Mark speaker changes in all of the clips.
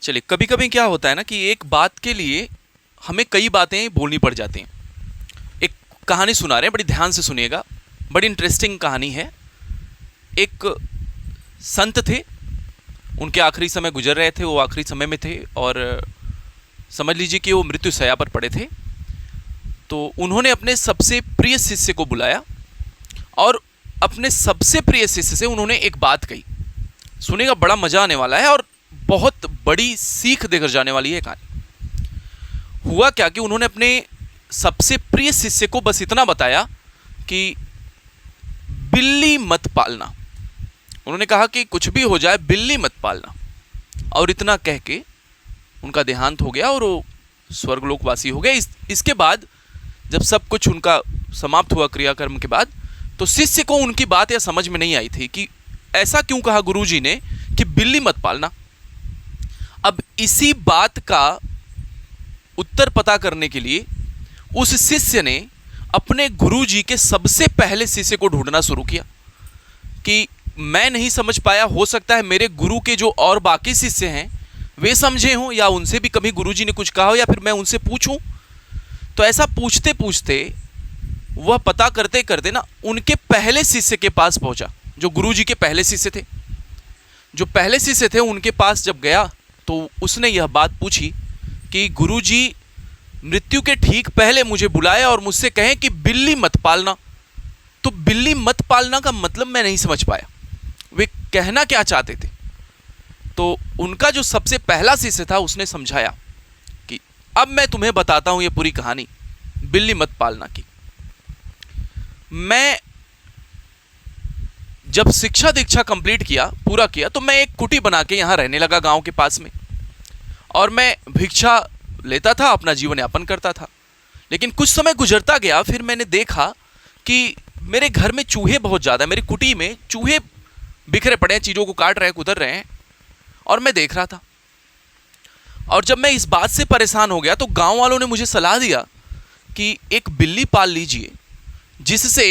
Speaker 1: चलिए, कभी कभी क्या होता है ना कि एक बात के लिए हमें कई बातें बोलनी पड़ जाती हैं। एक कहानी सुना रहे हैं, बड़ी ध्यान से सुनिएगा, बड़ी इंटरेस्टिंग कहानी है। एक संत थे, उनके आखिरी समय गुजर रहे थे, वो आखिरी समय में थे और समझ लीजिए कि वो मृत्यु शैया पर पड़े थे। तो उन्होंने अपने सबसे प्रिय शिष्य को बुलाया और अपने सबसे प्रिय शिष्य से उन्होंने एक बात कही। सुनेगा, बड़ा मजा आने वाला है और बहुत बड़ी सीख देकर जाने वाली है कहानी। हुआ क्या कि उन्होंने अपने सबसे प्रिय शिष्य को बस इतना बताया कि बिल्ली मत पालना। उन्होंने कहा कि कुछ भी हो जाए बिल्ली मत पालना, और इतना कह के उनका देहांत हो गया और वो स्वर्गलोकवासी हो गए। इसके बाद जब सब कुछ उनका समाप्त हुआ क्रियाकर्म के बाद, तो शिष्य को उनकी बात यह समझ में नहीं आई थी कि ऐसा क्यों कहा गुरुजी ने कि बिल्ली मत पालना। अब इसी बात का उत्तर पता करने के लिए उस शिष्य ने अपने गुरुजी के सबसे पहले शिष्य को ढूंढना शुरू किया कि मैं नहीं समझ पाया, हो सकता है मेरे गुरु के जो और बाकी शिष्य हैं वे समझे हों, या उनसे भी कभी गुरुजी ने कुछ कहा हो, या फिर मैं उनसे पूछूं। तो ऐसा पूछते पूछते वह पता करते करते ना उनके पहले शिष्य के पास पहुंचा, जो गुरुजी के पहले शिष्य थे। जो पहले शिष्य थे उनके पास जब गया तो उसने यह बात पूछी कि गुरुजी मृत्यु के ठीक पहले मुझे बुलाए और मुझसे कहें कि बिल्ली मत पालना। तो बिल्ली मत पालना का मतलब मैं नहीं समझ पाया, वे कहना क्या चाहते थे। तो उनका जो सबसे पहला शिष्य था उसने समझाया कि अब मैं तुम्हें बताता हूं ये पूरी कहानी बिल्ली मत पालना की। मैं जब शिक्षा दीक्षा कंप्लीट किया, पूरा किया, तो मैं एक कुटी बना के यहां रहने लगा गांव के पास में, और मैं भिक्षा लेता था, अपना जीवन यापन करता था। लेकिन कुछ समय गुजरता गया, फिर मैंने देखा कि मेरे घर में चूहे बहुत ज़्यादा, मेरी कुटी में चूहे बिखरे पड़े हैं, चीज़ों को काट रहे हैं, कुतर रहे हैं, और मैं देख रहा था। और जब मैं इस बात से परेशान हो गया तो गांव वालों ने मुझे सलाह दिया कि एक बिल्ली पाल लीजिए जिससे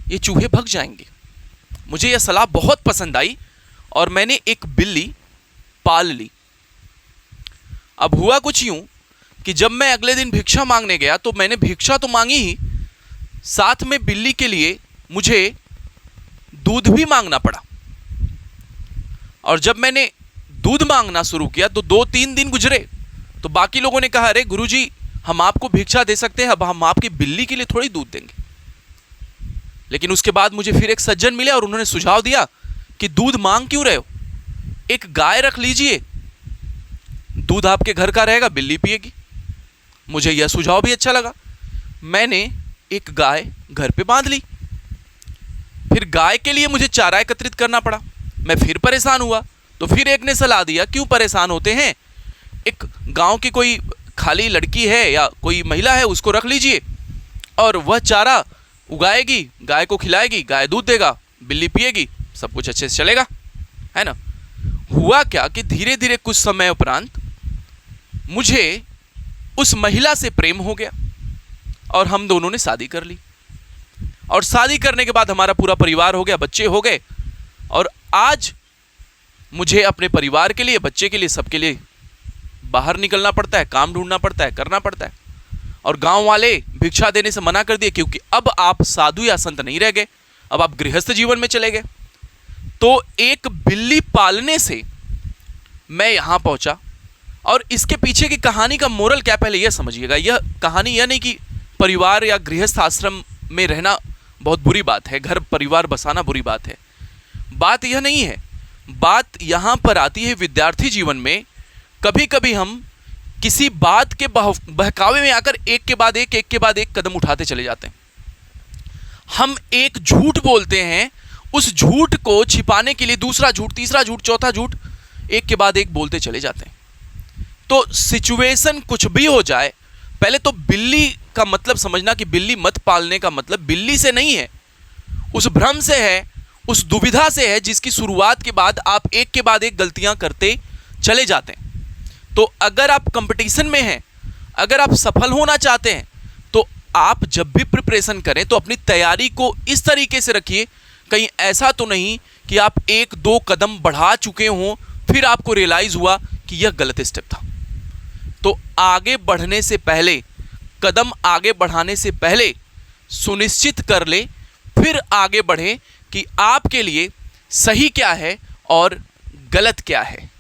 Speaker 1: ये चूहे भग जाएंगे। मुझे यह सलाह बहुत पसंद आई और मैंने एक बिल्ली पाल ली। अब हुआ कुछ यूं कि जब मैं अगले दिन भिक्षा मांगने गया तो मैंने भिक्षा तो मांगी ही, साथ में बिल्ली के लिए मुझे दूध भी मांगना पड़ा। और जब मैंने दूध मांगना शुरू किया तो 2-3 दिन गुजरे तो बाकी लोगों ने कहा, अरे गुरुजी, हम आपको भिक्षा दे सकते हैं, अब हम आपकी बिल्ली के लिए थोड़ी दूध देंगे। लेकिन उसके बाद मुझे फिर एक सज्जन मिले और उन्होंने सुझाव दिया कि दूध मांग क्यों रहे हो, एक गाय रख लीजिए, दूध आपके घर का रहेगा, बिल्ली पिएगी। मुझे यह सुझाव भी अच्छा लगा। मैंने एक गाय घर पे बांध ली। फिर गाय के लिए मुझे चारा एकत्रित करना पड़ा। मैं फिर परेशान हुआ तो फिर एक ने सलाह दिया, क्यों परेशान होते हैं, एक गांव की कोई खाली लड़की है या कोई महिला है, उसको रख लीजिए और वह चारा उगाएगी, गाय को खिलाएगी, गाय दूध देगा, बिल्ली पिएगी, सब कुछ अच्छे से चलेगा, है ना। हुआ क्या कि धीरे धीरे कुछ समय उपरांत मुझे उस महिला से प्रेम हो गया और हम दोनों ने शादी कर ली। और शादी करने के बाद हमारा पूरा परिवार हो गया, बच्चे हो गए, और आज मुझे अपने परिवार के लिए, बच्चे के लिए, सबके लिए बाहर निकलना पड़ता है, काम ढूंढना पड़ता है, करना पड़ता है। और गांव वाले भिक्षा देने से मना कर दिए क्योंकि अब आप साधु या संत नहीं रह गए, अब आप गृहस्थ जीवन में चले गए। तो एक बिल्ली पालने से मैं यहां पहुंचा। और इसके पीछे की कहानी का मोरल क्या, पहले यह समझिएगा। यह कहानी यह नहीं कि परिवार या गृहस्थ आश्रम में रहना बहुत बुरी बात है, घर परिवार बसाना बुरी बात है, बात यह नहीं है। बात यहां पर आती है विद्यार्थी जीवन में। कभी कभी हम किसी बात के बहकावे में आकर एक के बाद एक कदम उठाते चले जाते हैं। हम एक झूठ बोलते हैं, उस झूठ को छिपाने के लिए दूसरा झूठ, तीसरा झूठ, चौथा झूठ, एक के बाद एक बोलते चले जाते हैं। तो सिचुएशन कुछ भी हो जाए, पहले तो बिल्ली का मतलब समझना कि बिल्ली मत पालने का मतलब बिल्ली से नहीं है, उस भ्रम से है, उस दुविधा से है जिसकी शुरुआत के बाद आप एक के बाद एक गलतियां करते चले जाते हैं। तो अगर आप कंपटीशन में हैं, अगर आप सफल होना चाहते हैं, तो आप जब भी प्रिपरेशन करें तो अपनी तैयारी को इस तरीके से रखिए, कहीं ऐसा तो नहीं कि आप 1-2 कदम बढ़ा चुके हों फिर आपको रियलाइज हुआ कि यह गलत स्टेप था। तो आगे बढ़ने से पहले, कदम आगे बढ़ाने से पहले सुनिश्चित कर ले, फिर आगे बढ़े कि आपके लिए सही क्या है और गलत क्या है।